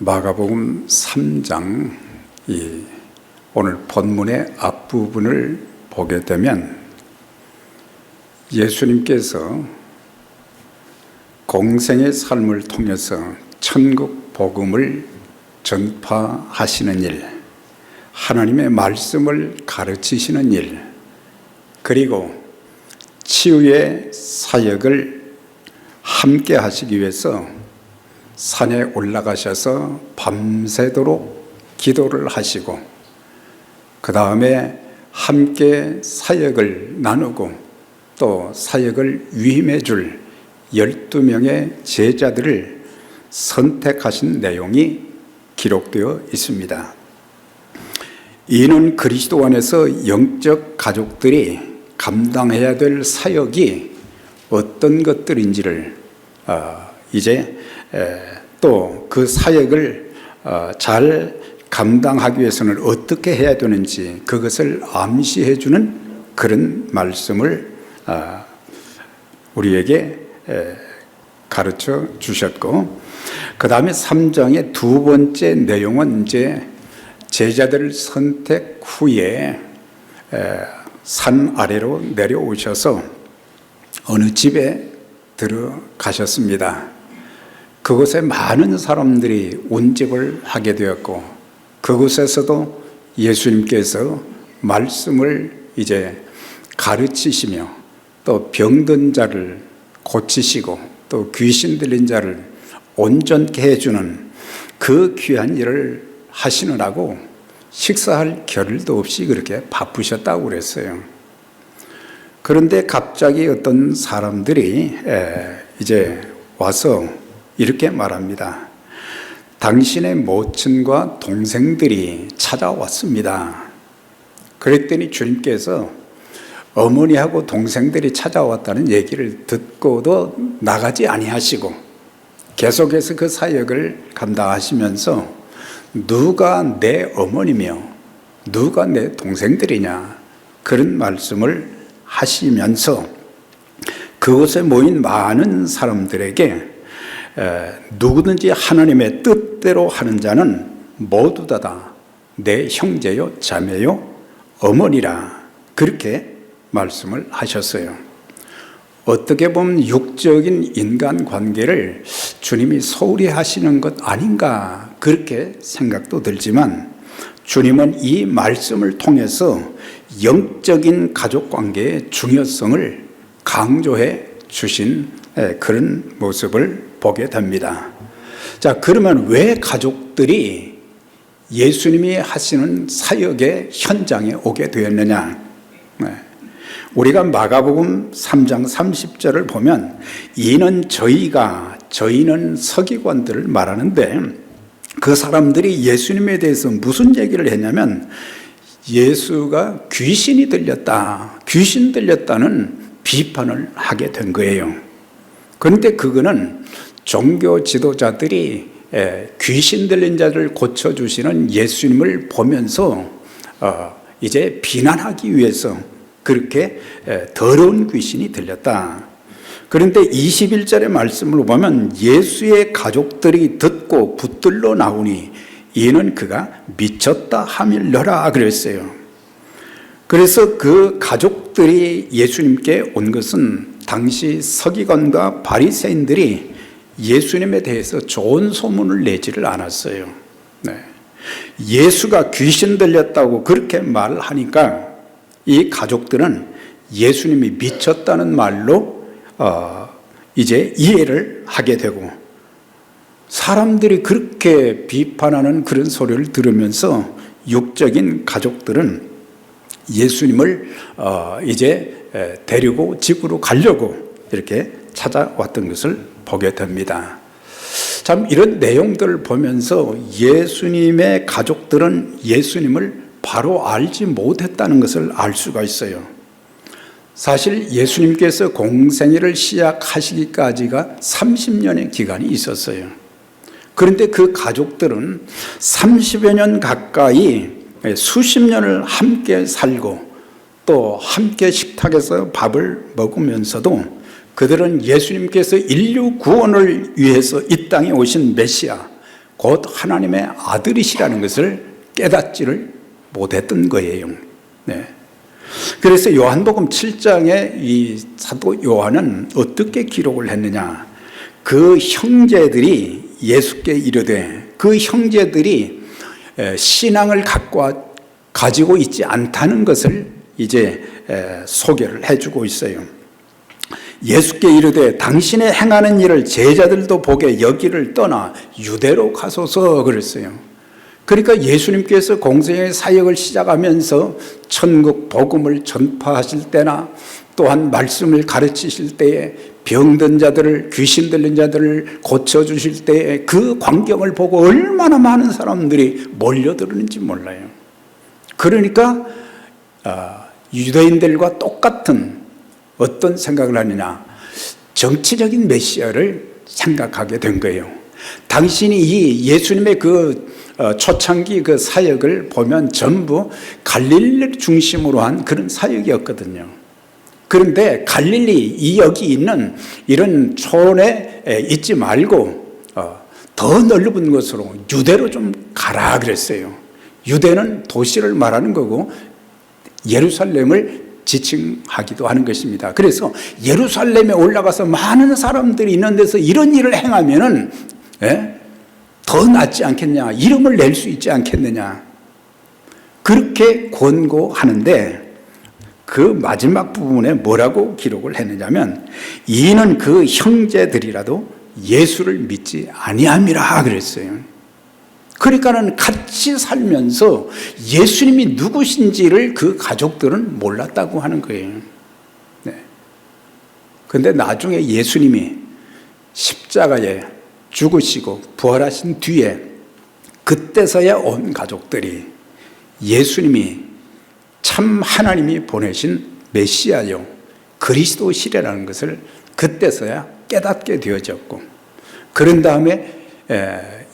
마가복음 3장 오늘 본문의 앞부분을 보게 되면 예수님께서 공생의 삶을 통해서 천국 복음을 전파하시는 일, 하나님의 말씀을 가르치시는 일, 그리고 치유의 사역을 함께 하시기 위해서 산에 올라가셔서 밤새도록 기도를 하시고 그 다음에 함께 사역을 나누고 또 사역을 위임해 줄 12명의 제자들을 선택하신 내용이 기록되어 있습니다. 이는 그리스도 안에서 영적 가족들이 감당해야 될 사역이 어떤 것들인지를 이제 또 그 사역을 잘 감당하기 위해서는 어떻게 해야 되는지 그것을 암시해 주는 그런 말씀을 우리에게 가르쳐 주셨고, 그 다음에 3장의 두 번째 내용은 이제 제자들 선택 후에 산 아래로 내려오셔서 어느 집에 들어가셨습니다. 그곳에 많은 사람들이 운집을 하게 되었고, 그곳에서도 예수님께서 말씀을 이제 가르치시며 또 병든 자를 고치시고 또 귀신 들린 자를 온전케 해주는 그 귀한 일을 하시느라고 식사할 겨를도 없이 그렇게 바쁘셨다고 그랬어요. 그런데 갑자기 어떤 사람들이 이제 와서 이렇게 말합니다. 당신의 모친과 동생들이 찾아왔습니다. 그랬더니 주님께서 어머니하고 동생들이 찾아왔다는 얘기를 듣고도 나가지 아니하시고 계속해서 그 사역을 감당하시면서 누가 내 어머니며 누가 내 동생들이냐 그런 말씀을 하시면서 그곳에 모인 많은 사람들에게 누구든지 하나님의 뜻대로 하는 자는 모두 다 내 형제요 자매요 어머니라 그렇게 말씀을 하셨어요. 어떻게 보면 육적인 인간관계를 주님이 소홀히 하시는 것 아닌가 그렇게 생각도 들지만, 주님은 이 말씀을 통해서 영적인 가족관계의 중요성을 강조해 주신 그런 모습을 보게 됩니다. 자, 그러면 왜 가족들이 예수님이 하시는 사역의 현장에 오게 되었느냐? 우리가 마가복음 3장 30절을 보면 이는 저희는 서기관들을 말하는데, 그 사람들이 예수님에 대해서 무슨 얘기를 했냐면 예수가 귀신이 들렸다는 비판을 하게 된 거예요. 그런데 그거는 종교 지도자들이 귀신 들린 자를 고쳐주시는 예수님을 보면서 이제 비난하기 위해서 그렇게 더러운 귀신이 들렸다. 그런데 21절의 말씀을 보면 예수의 가족들이 듣고 붙들러 나오니 이는 그가 미쳤다 함일러라 그랬어요. 그래서 그 가족들이 예수님께 온 것은 당시 서기관과 바리새인들이 예수님에 대해서 좋은 소문을 내지를 않았어요. 예수가 귀신 들렸다고 그렇게 말하니까 이 가족들은 예수님이 미쳤다는 말로 이제 이해를 하게 되고, 사람들이 그렇게 비판하는 그런 소리를 들으면서 육적인 가족들은 예수님을 이제 데리고 집으로 가려고 이렇게 찾아왔던 것을 보게 됩니다. 참 이런 내용들을 보면서 예수님의 가족들은 예수님을 바로 알지 못했다는 것을 알 수가 있어요. 사실 예수님께서 공생애를 시작하시기까지가 30년의 기간이 있었어요. 그런데 그 가족들은 30여 년 가까이 수십 년을 함께 살고 또 함께 식탁에서 밥을 먹으면서도 그들은 예수님께서 인류 구원을 위해서 이 땅에 오신 메시아, 곧 하나님의 아들이시라는 것을 깨닫지를 못했던 거예요. 네. 그래서 요한복음 7장에 이 사도 요한은 어떻게 기록을 했느냐? 그 형제들이 예수께 이르되 그 형제들이 신앙을 가지고 있지 않다는 것을 이제 소개를 해주고 있어요. 예수께 이르되 당신의 행하는 일을 제자들도 보게 여기를 떠나 유대로 가소서 그랬어요. 그러니까 예수님께서 공생의 사역을 시작하면서 천국 복음을 전파하실 때나 또한 말씀을 가르치실 때에 병든 자들을, 귀신 들린 자들을 고쳐주실 때에 그 광경을 보고 얼마나 많은 사람들이 몰려들었는지 몰라요. 그러니까 유대인들과 똑같은 어떤 생각을 하느냐, 정치적인 메시아를 생각하게 된 거예요. 당신이 이 예수님의 그 초창기 그 사역을 보면 전부 갈릴리를 중심으로 한 그런 사역이었거든요. 그런데 갈릴리, 이 여기 있는 이런 촌에 있지 말고 더 넓은 곳으로 유대로 좀 가라 그랬어요. 유대는 도시를 말하는 거고 예루살렘을 지칭하기도 하는 것입니다. 그래서 예루살렘에 올라가서 많은 사람들이 있는 데서 이런 일을 행하면은 더 낫지 않겠냐, 이름을 낼 수 있지 않겠느냐, 그렇게 권고하는데 그 마지막 부분에 뭐라고 기록을 했느냐면 이는 그 형제들이라도 예수를 믿지 아니함이라 그랬어요. 그러니까는 같이 살면서 예수님이 누구신지를 그 가족들은 몰랐다고 하는 거예요. 네. 근데 나중에 예수님이 십자가에 죽으시고 부활하신 뒤에 그때서야 온 가족들이 예수님이 참 하나님이 보내신 메시아요, 그리스도시라는 것을 그때서야 깨닫게 되어졌고, 그런 다음에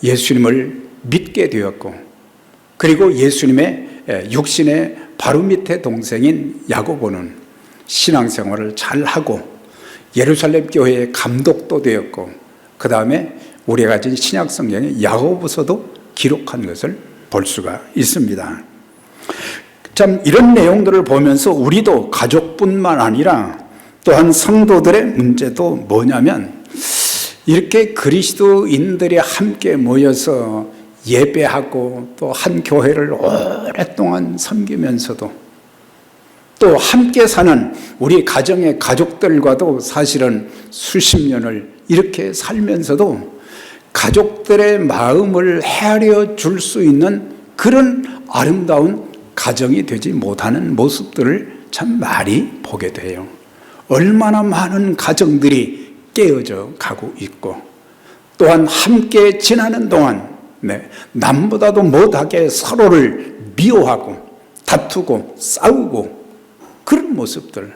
예수님을 믿게 되었고, 그리고 예수님의 육신의 바로 밑에 동생인 야고보는 신앙생활을 잘하고 예루살렘 교회의 감독도 되었고, 그 다음에 우리가 가진 신약성경에 야고보서도 기록한 것을 볼 수가 있습니다. 참 이런 내용들을 보면서 우리도 가족뿐만 아니라 또한 성도들의 문제도 뭐냐면, 이렇게 그리스도인들이 함께 모여서 예배하고 또 한 교회를 오랫동안 섬기면서도 또 함께 사는 우리 가정의 가족들과도 사실은 수십 년을 이렇게 살면서도 가족들의 마음을 헤아려 줄 수 있는 그런 아름다운 가정이 되지 못하는 모습들을 참 많이 보게 돼요. 얼마나 많은 가정들이 깨어져 가고 있고, 또한 함께 지나는 동안 남보다도 못하게 서로를 미워하고 다투고 싸우고 그런 모습들,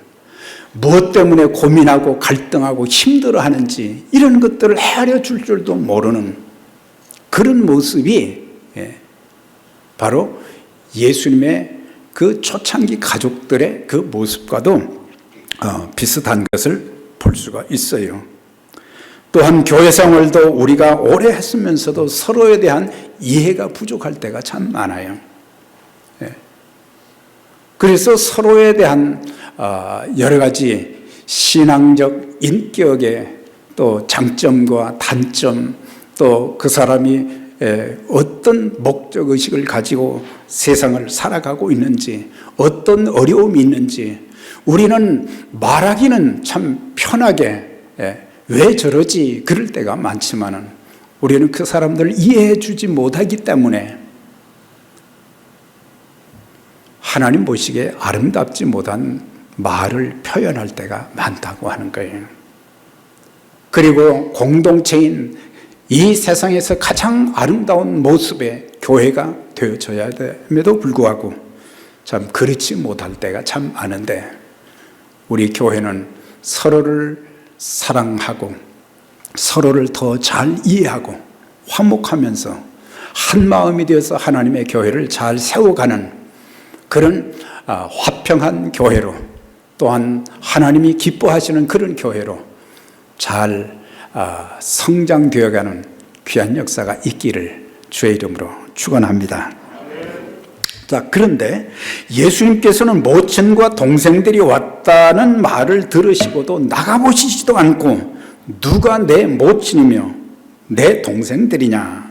무엇 때문에 고민하고 갈등하고 힘들어하는지 이런 것들을 헤아려 줄 줄도 모르는 그런 모습이 바로 예수님의 그 초창기 가족들의 그 모습과도 비슷한 것을 볼 수가 있어요. 또한 교회 생활도 우리가 오래 했으면서도 서로에 대한 이해가 부족할 때가 참 많아요. 그래서 서로에 대한 여러 가지 신앙적 인격의 또 장점과 단점, 또 그 사람이 어떤 목적의식을 가지고 세상을 살아가고 있는지, 어떤 어려움이 있는지 우리는 말하기는 참 편하게 왜 저러지 그럴 때가 많지만은 우리는 그 사람들을 이해해 주지 못하기 때문에 하나님 보시기에 아름답지 못한 말을 표현할 때가 많다고 하는 거예요. 그리고 공동체인 이 세상에서 가장 아름다운 모습의 교회가 되어져야 됨에도 불구하고 참 그렇지 못할 때가 참 많은데, 우리 교회는 서로를 사랑하고 서로를 더 잘 이해하고 화목하면서 한 마음이 되어서 하나님의 교회를 잘 세워가는 그런 화평한 교회로, 또한 하나님이 기뻐하시는 그런 교회로 잘 성장되어가는 귀한 역사가 있기를 주의 이름으로 축원합니다. 자, 그런데 예수님께서는 모친과 동생들이 왔다는 말을 들으시고도 나가보시지도 않고 누가 내 모친이며 내 동생들이냐,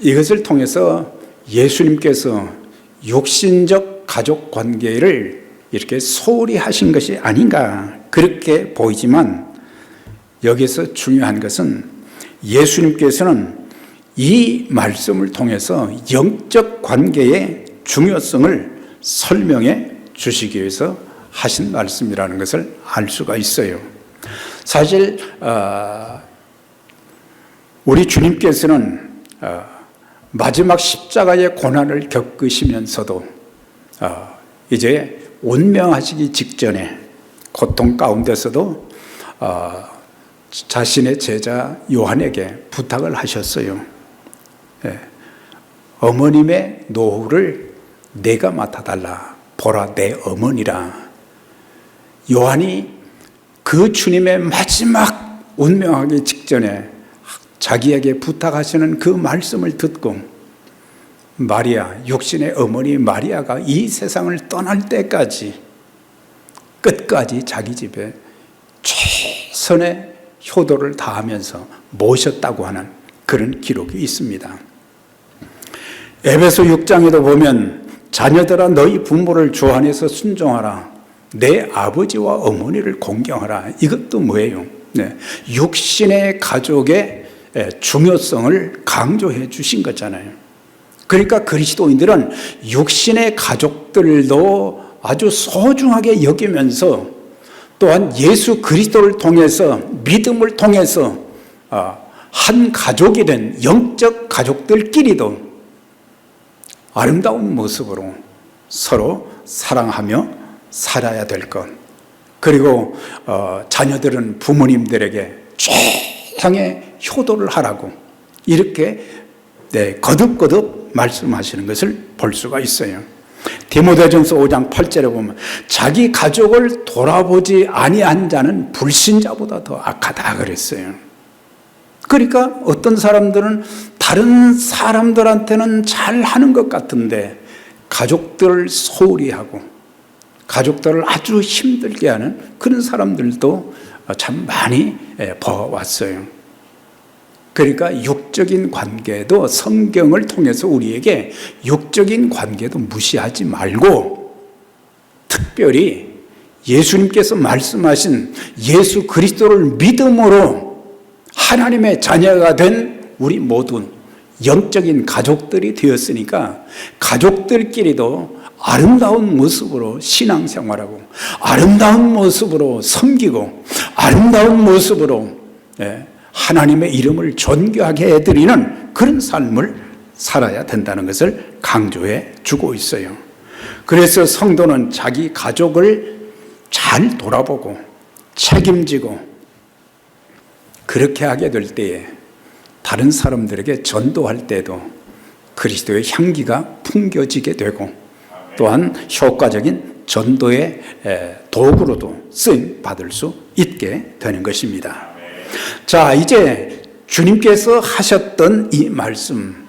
이것을 통해서 예수님께서 육신적 가족 관계를 이렇게 소홀히 하신 것이 아닌가 그렇게 보이지만, 여기서 중요한 것은 예수님께서는 이 말씀을 통해서 영적 관계의 중요성을 설명해 주시기 위해서 하신 말씀이라는 것을 알 수가 있어요. 사실 우리 주님께서는 마지막 십자가의 고난을 겪으시면서도 이제 운명하시기 직전에 고통 가운데서도 자신의 제자 요한에게 부탁을 하셨어요. 어머님의 노후를 내가 맡아달라. 보라, 내 어머니라. 요한이 그 주님의 마지막 운명하기 직전에 자기에게 부탁하시는 그 말씀을 듣고 마리아, 육신의 어머니 마리아가 이 세상을 떠날 때까지 끝까지 자기 집에 최선의 효도를 다하면서 모셨다고 하는 그런 기록이 있습니다. 에베소 6장에도 보면 자녀들아 너희 부모를 주 안에서 순종하라. 내 아버지와 어머니를 공경하라. 이것도 뭐예요? 육신의 가족의 중요성을 강조해 주신 거잖아요. 그러니까 그리스도인들은 육신의 가족들도 아주 소중하게 여기면서 또한 예수 그리스도를 통해서, 믿음을 통해서 한 가족이 된 영적 가족들끼리도 아름다운 모습으로 서로 사랑하며 살아야 될 것, 그리고 자녀들은 부모님들에게 최상의 효도를 하라고 이렇게 거듭거듭 말씀하시는 것을 볼 수가 있어요. 디모데전서 5장 8절에 보면 자기 가족을 돌아보지 아니한 자는 불신자보다 더 악하다 그랬어요. 그러니까 어떤 사람들은 다른 사람들한테는 잘하는 것 같은데 가족들을 소홀히 하고 가족들을 아주 힘들게 하는 그런 사람들도 참 많이 봐왔어요. 그러니까 육적인 관계도 성경을 통해서 우리에게 육적인 관계도 무시하지 말고, 특별히 예수님께서 말씀하신 예수 그리스도를 믿음으로 하나님의 자녀가 된 우리 모든 영적인 가족들이 되었으니까 가족들끼리도 아름다운 모습으로 신앙생활하고 아름다운 모습으로 섬기고 아름다운 모습으로 하나님의 이름을 존귀하게 해드리는 그런 삶을 살아야 된다는 것을 강조해 주고 있어요. 그래서 성도는 자기 가족을 잘 돌아보고 책임지고 그렇게 하게 될 때에 다른 사람들에게 전도할 때도 그리스도의 향기가 풍겨지게 되고 또한 효과적인 전도의 도구로도 쓰임 받을 수 있게 되는 것입니다. 자, 이제 주님께서 하셨던 이 말씀,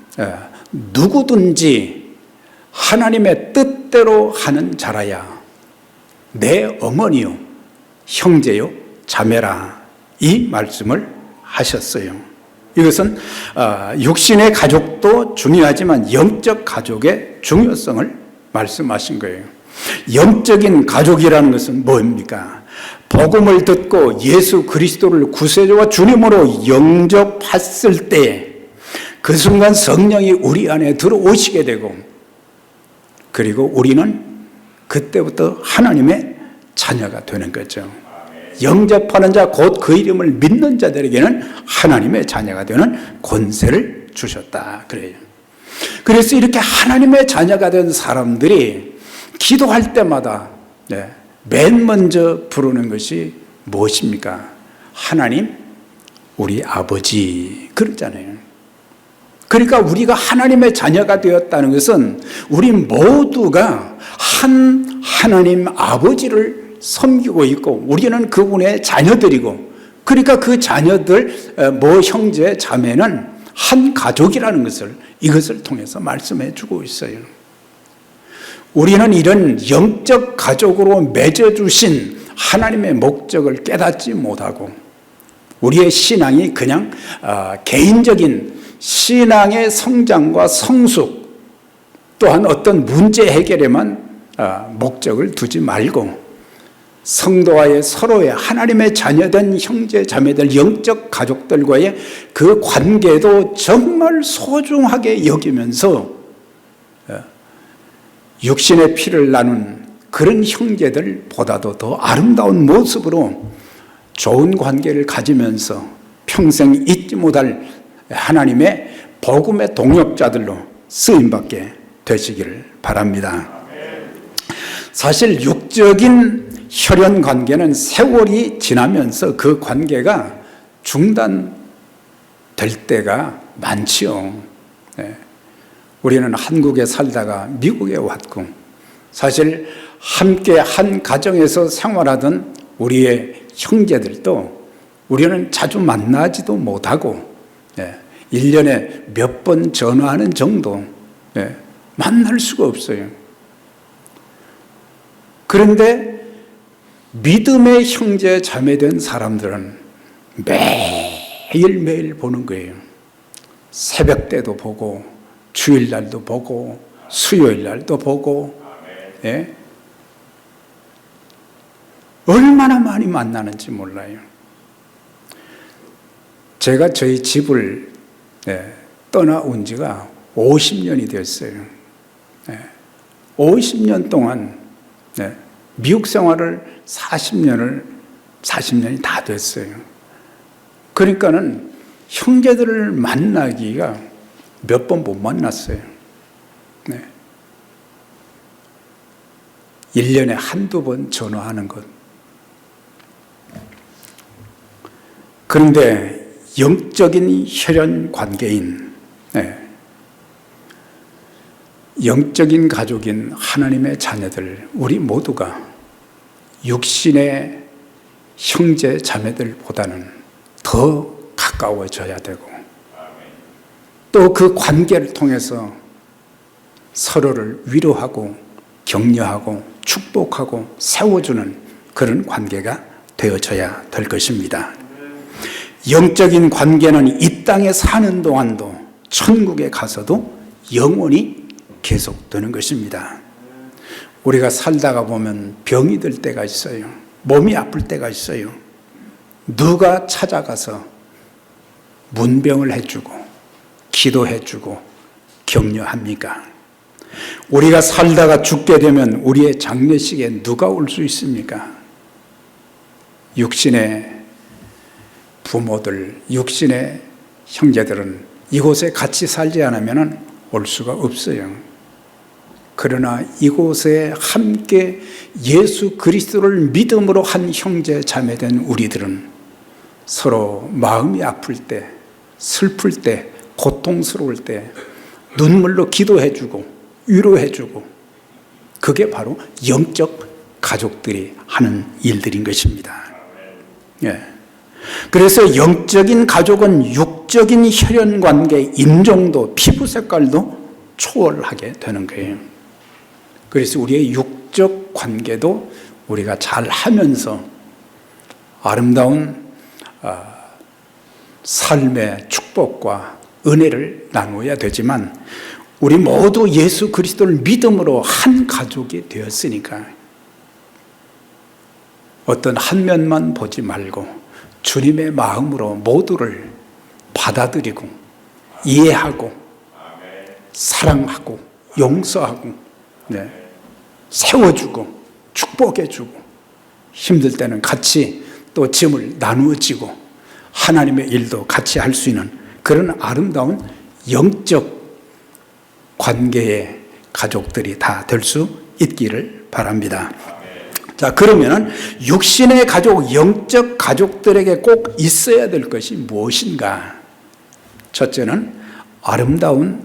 누구든지 하나님의 뜻대로 하는 자라야 내 어머니요 형제요 자매라, 이 말씀을 하셨어요. 이것은 육신의 가족도 중요하지만 영적 가족의 중요성을 말씀하신 거예요. 영적인 가족이라는 것은 뭡니까? 복음을 듣고 예수 그리스도를 구세주와 주님으로 영접했을 때 그 순간 성령이 우리 안에 들어오시게 되고, 그리고 우리는 그때부터 하나님의 자녀가 되는 거죠. 영접하는 자, 곧 그 이름을 믿는 자들에게는 하나님의 자녀가 되는 권세를 주셨다 그래요. 그래서 이렇게 하나님의 자녀가 된 사람들이 기도할 때마다 맨 먼저 부르는 것이 무엇입니까? 하나님, 우리 아버지, 그러잖아요. 그러니까 우리가 하나님의 자녀가 되었다는 것은 우리 모두가 한 하나님 아버지를 섬기고 있고 우리는 그분의 자녀들이고, 그러니까 그 자녀들, 형제, 자매는 한 가족이라는 것을 이것을 통해서 말씀해 주고 있어요. 우리는 이런 영적 가족으로 맺어주신 하나님의 목적을 깨닫지 못하고 우리의 신앙이 그냥 개인적인 신앙의 성장과 성숙 또한 어떤 문제 해결에만 목적을 두지 말고 성도와의 서로의 하나님의 자녀된 형제 자매들 영적 가족들과의 그 관계도 정말 소중하게 여기면서 육신의 피를 나눈 그런 형제들보다도 더 아름다운 모습으로 좋은 관계를 가지면서 평생 잊지 못할 하나님의 복음의 동역자들로 쓰임받게 되시기를 바랍니다. 사실 육적인 혈연 관계는 세월이 지나면서 그 관계가 중단될 때가 많지요. 우리는 한국에 살다가 미국에 왔고 사실 함께 한 가정에서 생활하던 우리의 형제들도 우리는 자주 만나지도 못하고 1년에 몇 번 전화하는 정도 만날 수가 없어요. 그런데 믿음의 형제 자매된 사람들은 매일매일 보는 거예요. 새벽 때도 보고 주일날도 보고 수요일날도 보고 얼마나 많이 만나는지 몰라요. 제가 저희 집을 떠나온 지가 50년이 됐어요. 50년 동안 미국 생활을 40년이 다 됐어요. 그러니까는 형제들을 만나기가 몇 번 못 만났어요. 1년에 한두 번 전화하는 것. 그런데 영적인 혈연 관계인 영적인 가족인 하나님의 자녀들 우리 모두가 육신의 형제 자매들보다는 더 가까워져야 되고 또 그 관계를 통해서 서로를 위로하고 격려하고 축복하고 세워주는 그런 관계가 되어져야 될 것입니다. 영적인 관계는 이 땅에 사는 동안도 천국에 가서도 영원히 계속되는 것입니다. 우리가 살다가 보면 병이 들 때가 있어요. 몸이 아플 때가 있어요. 누가 찾아가서 문병을 해주고 기도해주고 격려합니까? 우리가 살다가 죽게 되면 우리의 장례식에 누가 올 수 있습니까? 육신의 부모들, 육신의 형제들은 이곳에 같이 살지 않으면 올 수가 없어요. 그러나 이곳에 함께 예수 그리스도를 믿음으로 한 형제 자매된 우리들은 서로 마음이 아플 때, 슬플 때, 고통스러울 때 눈물로 기도해주고 위로해주고 그게 바로 영적 가족들이 하는 일들인 것입니다. 그래서 영적인 가족은 육적인 혈연관계, 인종도, 피부 색깔도 초월하게 되는 거예요. 그래서 우리의 육적 관계도 우리가 잘 하면서 아름다운 삶의 축복과 은혜를 나누어야 되지만 우리 모두 예수 그리스도를 믿음으로 한 가족이 되었으니까 어떤 한 면만 보지 말고 주님의 마음으로 모두를 받아들이고 이해하고 사랑하고 용서하고 세워주고 축복해주고 힘들 때는 같이 또 짐을 나누어지고 하나님의 일도 같이 할 수 있는 그런 아름다운 영적 관계의 가족들이 다 될 수 있기를 바랍니다. 자, 그러면은 육신의 가족, 영적 가족들에게 꼭 있어야 될 것이 무엇인가? 첫째는 아름다운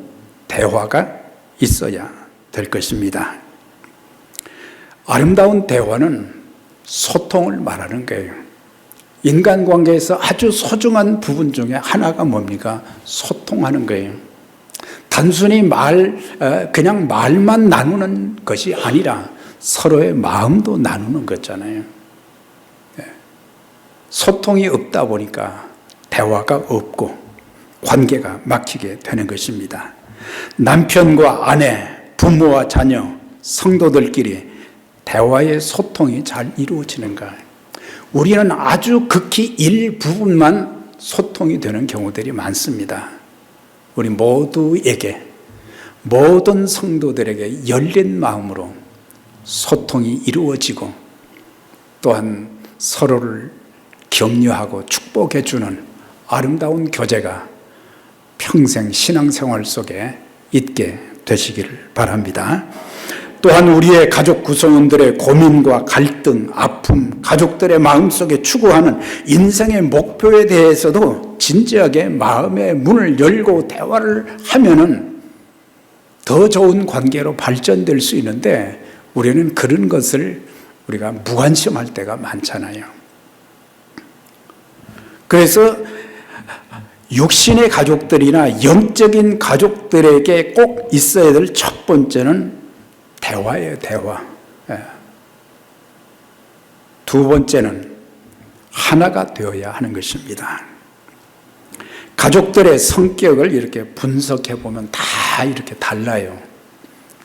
대화가 있어야 될 것입니다. 아름다운 대화는 소통을 말하는 거예요. 인간관계에서 아주 소중한 부분 중에 하나가 뭡니까? 소통하는 거예요. 단순히 그냥 말만 나누는 것이 아니라 서로의 마음도 나누는 거잖아요. 소통이 없다 보니까 대화가 없고 관계가 막히게 되는 것입니다. 남편과 아내, 부모와 자녀, 성도들끼리 대화의 소통이 잘 이루어지는가? 우리는 아주 극히 일부분만 소통이 되는 경우들이 많습니다. 우리 모두에게, 모든 성도들에게 열린 마음으로 소통이 이루어지고 또한 서로를 격려하고 축복해 주는 아름다운 교제가 평생 신앙생활 속에 있게 되시기를 바랍니다. 또한 우리의 가족 구성원들의 고민과 갈등, 아픔, 가족들의 마음속에 추구하는 인생의 목표에 대해서도 진지하게 마음의 문을 열고 대화를 하면은 더 좋은 관계로 발전될 수 있는데 우리는 그런 것을 우리가 무관심할 때가 많잖아요. 그래서 육신의 가족들이나 영적인 가족들에게 꼭 있어야 될 첫 번째는 대화예요, 대화. 두 번째는 하나가 되어야 하는 것입니다. 가족들의 성격을 이렇게 분석해 보면 다 이렇게 달라요.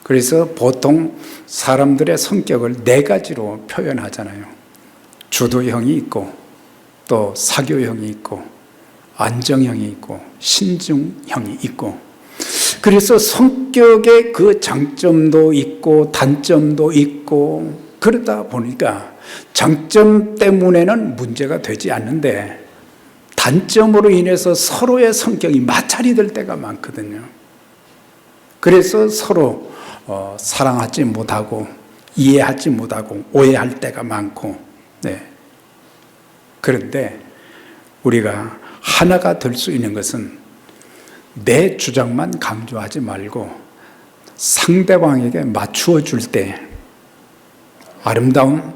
그래서 보통 사람들의 성격을 네 가지로 표현하잖아요. 주도형이 있고 또 사교형이 있고 안정형이 있고 신중형이 있고, 그래서 성격의 그 장점도 있고 단점도 있고 그러다 보니까 장점 때문에는 문제가 되지 않는데 단점으로 인해서 서로의 성격이 마찰이 될 때가 많거든요. 그래서 서로 사랑하지 못하고 이해하지 못하고 오해할 때가 많고, 그런데 우리가 하나가 될 수 있는 것은 내 주장만 강조하지 말고 상대방에게 맞추어 줄 때 아름다운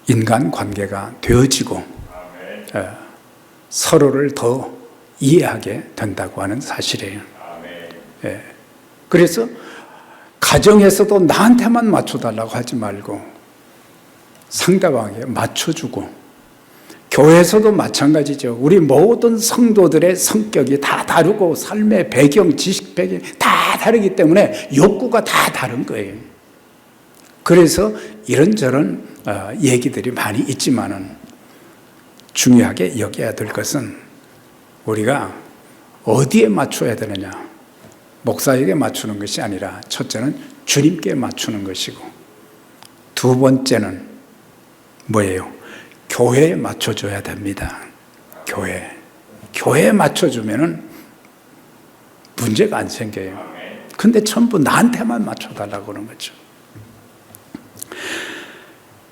인간관계가 되어지고 서로를 더 이해하게 된다고 하는 사실이에요. 그래서 가정에서도 나한테만 맞춰달라고 하지 말고 상대방에게 맞춰주고, 교회에서도 마찬가지죠. 우리 모든 성도들의 성격이 다 다르고 삶의 배경, 지식 배경이 다 다르기 때문에 욕구가 다 다른 거예요. 그래서 이런저런 얘기들이 많이 있지만은 중요하게 여겨야 될 것은 우리가 어디에 맞춰야 되느냐. 목사에게 맞추는 것이 아니라 첫째는 주님께 맞추는 것이고, 두 번째는 뭐예요? 교회에 맞춰줘야 됩니다. 교회에 맞춰주면은 문제가 안 생겨요. 근데 전부 나한테만 맞춰달라고 그러는 거죠.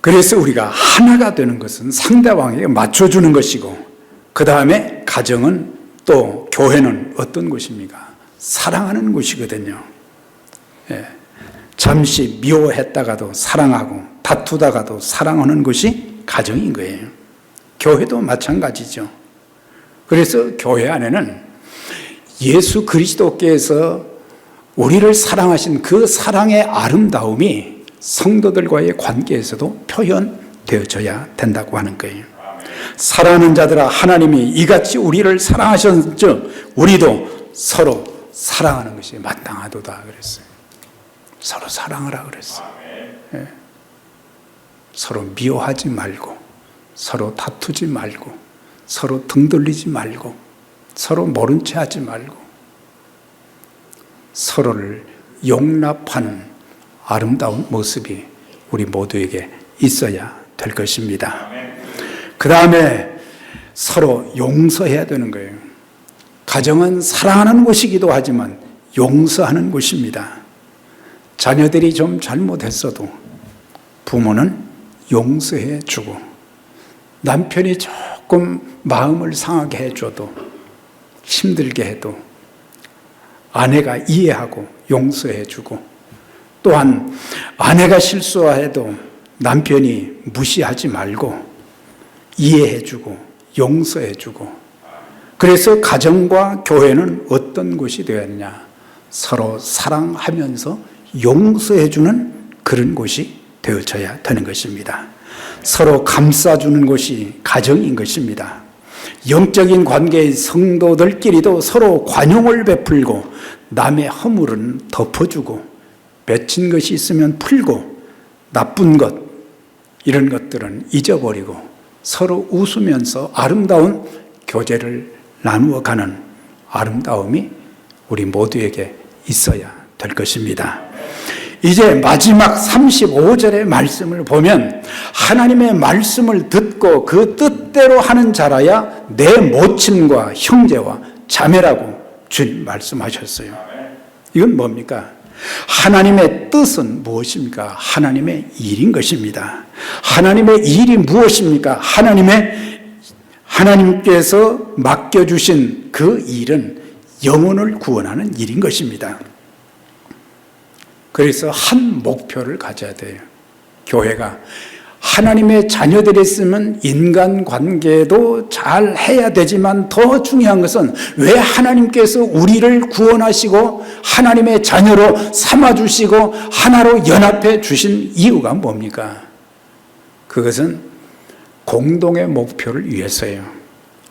그래서 우리가 하나가 되는 것은 상대방에게 맞춰주는 것이고, 그 다음에 가정은 또 교회는 어떤 곳입니까? 사랑하는 곳이거든요. 잠시 미워했다가도 사랑하고 다투다가도 사랑하는 곳이 가정인 거예요. 교회도 마찬가지죠. 그래서 교회 안에는 예수 그리스도께서 우리를 사랑하신 그 사랑의 아름다움이 성도들과의 관계에서도 표현되어져야 된다고 하는 거예요. 사랑하는 자들아, 하나님이 이같이 우리를 사랑하셨은즉 우리도 서로 사랑하는 것이 마땅하도다 그랬어요. 서로 사랑하라 그랬어요. 서로 미워하지 말고, 서로 다투지 말고, 서로 등 돌리지 말고, 서로 모른 체 하지 말고, 서로를 용납하는 아름다운 모습이 우리 모두에게 있어야 될 것입니다. 그 다음에 서로 용서해야 되는 거예요. 가정은 사랑하는 곳이기도 하지만 용서하는 곳입니다. 자녀들이 좀 잘못했어도 부모는 용서해 주고, 남편이 조금 마음을 상하게 해줘도, 힘들게 해도 아내가 이해하고 용서해 주고, 또한 아내가 실수해도 남편이 무시하지 말고 이해해주고 용서해주고, 그래서 가정과 교회는 어떤 곳이 되어야 하느냐? 서로 사랑하면서 용서해주는 그런 곳이 되어져야 되는 것입니다. 서로 감싸주는 곳이 가정인 것입니다. 영적인 관계의 성도들끼리도 서로 관용을 베풀고 남의 허물은 덮어주고 맺힌 것이 있으면 풀고 나쁜 것, 이런 것들은 잊어버리고 서로 웃으면서 아름다운 교제를 나누어 가는 아름다움이 우리 모두에게 있어야 될 것입니다. 이제 마지막 35절의 말씀을 보면 하나님의 말씀을 듣고 그 뜻대로 하는 자라야 내 모친과 형제와 자매라고 주님 말씀하셨어요. 이건 뭡니까? 하나님의 뜻은 무엇입니까? 하나님의 일인 것입니다. 하나님의 일이 무엇입니까? 하나님께서 맡겨주신 그 일은 영혼을 구원하는 일인 것입니다. 그래서 한 목표를 가져야 돼요. 교회가 하나님의 자녀들이 있으면 인간관계도 잘 해야 되지만 더 중요한 것은 왜 하나님께서 우리를 구원하시고 하나님의 자녀로 삼아주시고 하나로 연합해 주신 이유가 뭡니까? 그것은 공동의 목표를 위해서예요.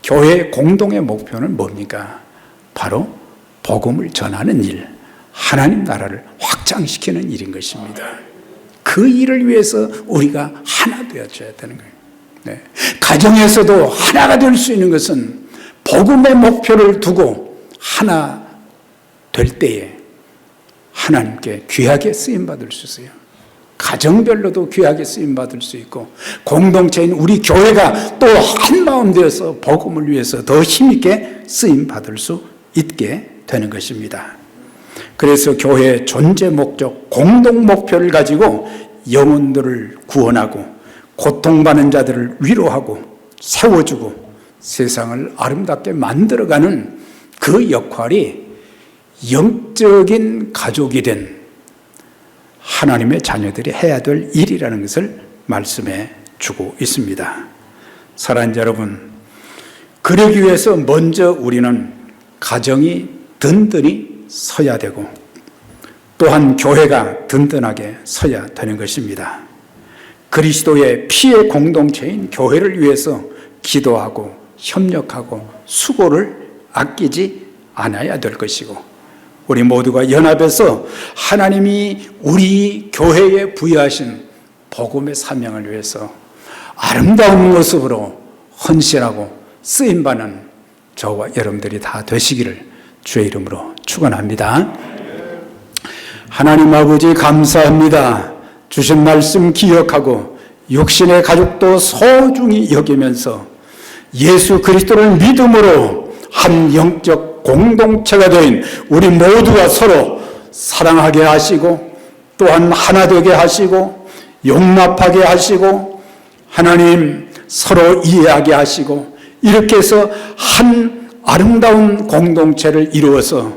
교회의 공동의 목표는 뭡니까? 바로 복음을 전하는 일, 하나님 나라를 확장시키는 일인 것입니다. 그 일을 위해서 우리가 하나 되어져야 되는 거예요. 네. 가정에서도 하나가 될 수 있는 것은 복음의 목표를 두고 하나 될 때에 하나님께 귀하게 쓰임받을 수 있어요. 가정별로도 귀하게 쓰임받을 수 있고 공동체인 우리 교회가 또 한 마음 되어서 복음을 위해서 더 힘있게 쓰임받을 수 있게 되는 것입니다. 그래서 교회의 존재 목적, 공동 목표를 가지고 영혼들을 구원하고 고통받는 자들을 위로하고 세워주고 세상을 아름답게 만들어가는 그 역할이 영적인 가족이 된 하나님의 자녀들이 해야 될 일이라는 것을 말씀해 주고 있습니다. 사랑하는 여러분, 그러기 위해서 먼저 우리는 가정이 든든히 서야 되고 또한 교회가 든든하게 서야 되는 것입니다. 그리스도의 피의 공동체인 교회를 위해서 기도하고 협력하고 수고를 아끼지 않아야 될 것이고 우리 모두가 연합해서 하나님이 우리 교회에 부여하신 복음의 사명을 위해서 아름다운 모습으로 헌신하고 쓰임받는 저와 여러분들이 다 되시기를 주의 이름으로 축원합니다. 하나님 아버지 감사합니다. 주신 말씀 기억하고 육신의 가족도 소중히 여기면서 예수 그리스도를 믿음으로 한 영적 공동체가 된 우리 모두가 서로 사랑하게 하시고 또한 하나 되게 하시고 용납하게 하시고 하나님 서로 이해하게 하시고 이렇게 해서 한 아름다운 공동체를 이루어서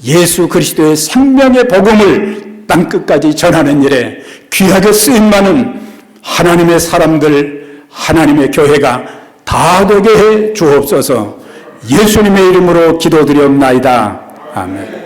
예수 그리스도의 생명의 복음을 땅끝까지 전하는 일에 귀하게 쓰임받는 하나님의 사람들, 하나님의 교회가 다 되게 해 주옵소서. 예수님의 이름으로 기도드리옵나이다. 아멘.